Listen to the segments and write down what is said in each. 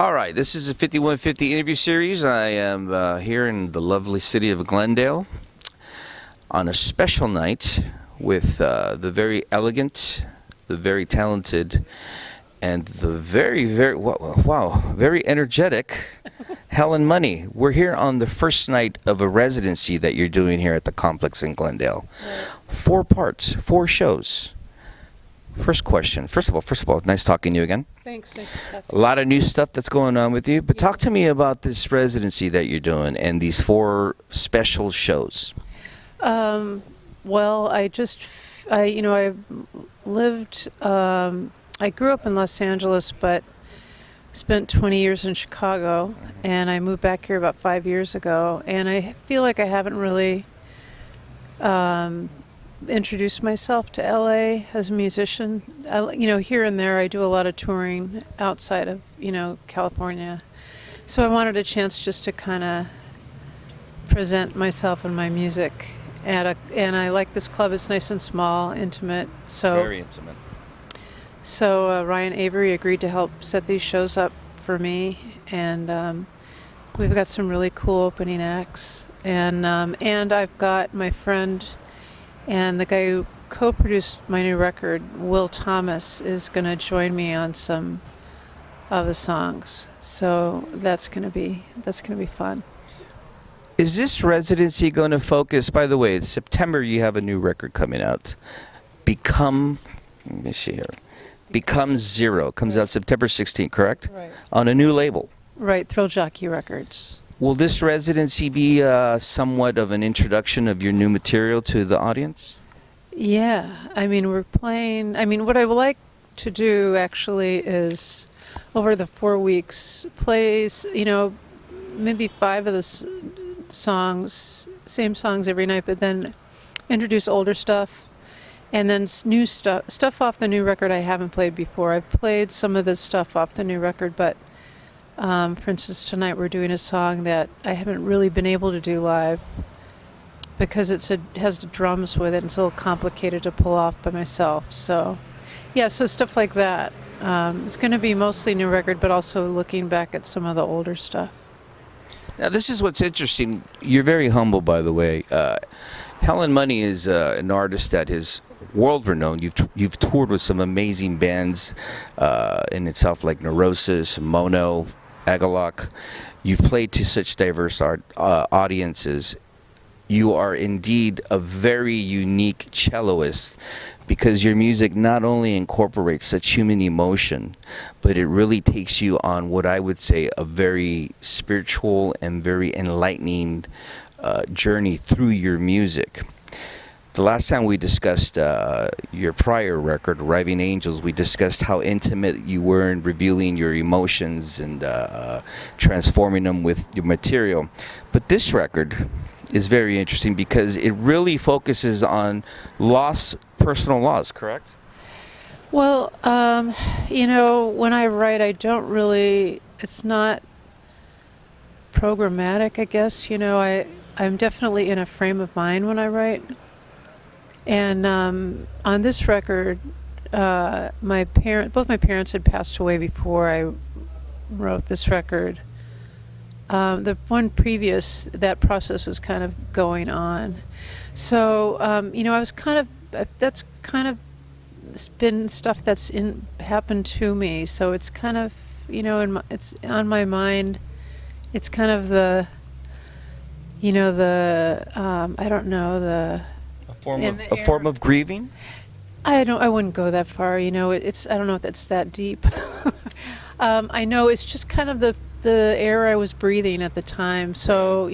All right, this is a 5150 interview series. I am here in the lovely city of Glendale on a special night with the very elegant, the very talented, and the very, wow, very energetic Helen Money. We're here on the first night of a residency that you're doing here at the complex in Glendale. Right. 4 parts, 4 shows. First question. First of all, nice talking to you again. Thanks. Nice to talk to A you. lot of new stuff that's going on with you, but Yeah. talk to me about this residency that you're doing and these 4 special shows. Well, I lived, I grew up in Los Angeles, but spent 20 years in Chicago, and I moved back here about 5 years ago, and I feel like I haven't really introduced myself to LA as a musician. Here and there I do a lot of touring outside of, California. So I wanted a chance just to kind of present myself and my music and I like this club. It's nice and small, intimate. Very intimate. So Ryan Avery agreed to help set these shows up for me, and we've got some really cool opening acts. And I've got my friend and the guy who co-produced my new record, Will Thomas, is going to join me on some of the songs. So that's going to be fun. Is this residency going to focus, by the way, in September you have a new record coming out. Let me see here. Become Zero comes out September 16th, correct? Right. On a new label. Right, Thrill Jockey Records. Will this residency be somewhat of an introduction of your new material to the audience? Yeah, we're playing. What I would like to do actually is, over the 4 weeks, plays, maybe 5 of the songs, same songs every night, but then introduce older stuff, and then new stuff off the new record I haven't played before. I've played some of this stuff off the new record, but for instance, tonight we're doing a song that I haven't really been able to do live because has the drums with it, and it's a little complicated to pull off by myself. So, yeah, so stuff like that. It's going to be mostly new record, but also looking back at some of the older stuff. Now, this is what's interesting. You're very humble, by the way. Helen Money is an artist that is world-renowned. You've toured with some amazing bands in itself, like Neurosis, Mono, Agalok. You've played to such diverse audiences. You are indeed a very unique celloist because your music not only incorporates such human emotion, but it really takes you on what I would say a very spiritual and very enlightening journey through your music. The last time we discussed your prior record, Arriving Angels, we discussed how intimate you were in revealing your emotions and transforming them with your material. But this record is very interesting because it really focuses on personal loss, correct? Well, when I write, I don't really, it's not programmatic, I guess. I'm definitely in a frame of mind when I write. And on this record, both my parents had passed away before I wrote this record. The one previous, that process was kind of going on. So, I was that's kind of been stuff that's happened to me. So it's kind of, it's on my mind. It's kind of the, I don't know, a form of grieving? I wouldn't go that far. I don't know if that's that deep. I know it's just kind of the air I was breathing at the time. So,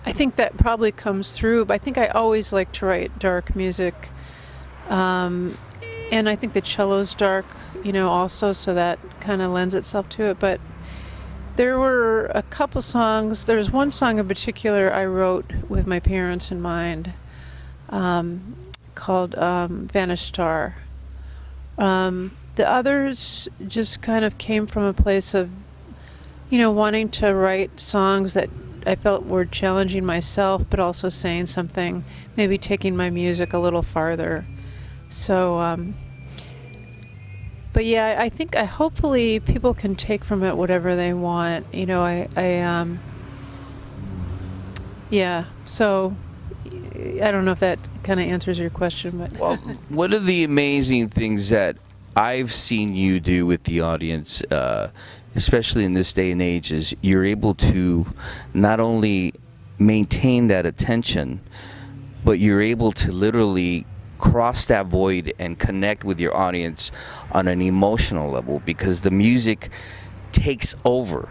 I think that probably comes through, but I think I always like to write dark music. And I think the cello's dark, also, so that kind of lends itself to it. But there were a couple songs. There's one song in particular I wrote with my parents in mind, called Vanished Star. The others just kind of came from a place of, wanting to write songs that I felt were challenging myself, but also saying something, maybe taking my music a little farther. So But yeah, I think I hopefully people can take from it whatever they want. You know, yeah. So I don't know if that kind of answers your question, but Well, one of the amazing things that I've seen you do with the audience, especially in this day and age, is you're able to not only maintain that attention, but you're able to literally cross that void and connect with your audience on an emotional level because the music takes over.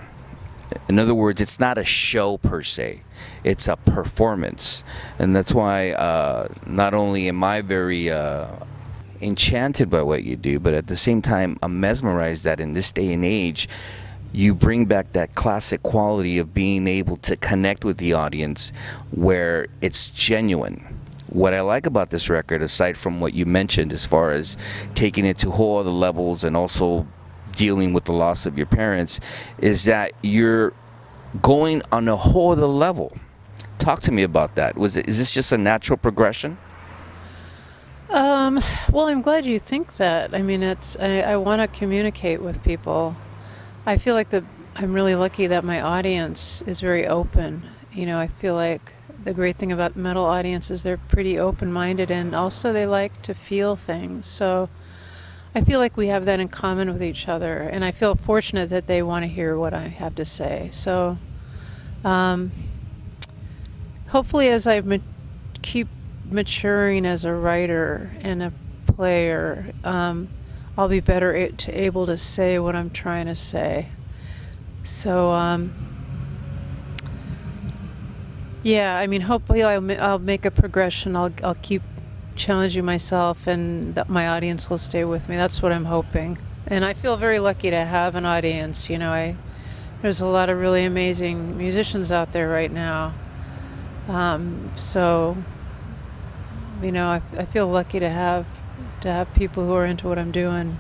In other words, it's not a show per se, it's a performance. And that's why not only am I very enchanted by what you do, but at the same time, I'm mesmerized that in this day and age, you bring back that classic quality of being able to connect with the audience where it's genuine. What I like about this record, aside from what you mentioned as far as taking it to whole other levels and also dealing with the loss of your parents, is that you're going on a whole other level. Talk to me about that. Is this just a natural progression? well, I'm glad you think that. I mean, I want to communicate with people. I feel like I'm really lucky that my audience is very open. You know, I feel like the great thing about metal audiences, they're pretty open-minded, and also they like to feel things. So I feel like we have that in common with each other, and I feel fortunate that they want to hear what I have to say. So um, hopefully as keep maturing as a writer and a player, I'll be better able to say what I'm trying to say. So yeah, I mean, hopefully I'll make a progression. I'll keep challenging myself, and that my audience will stay with me. That's what I'm hoping. And I feel very lucky to have an audience. You know, there's a lot of really amazing musicians out there right now. So, you know, I feel lucky to have people who are into what I'm doing.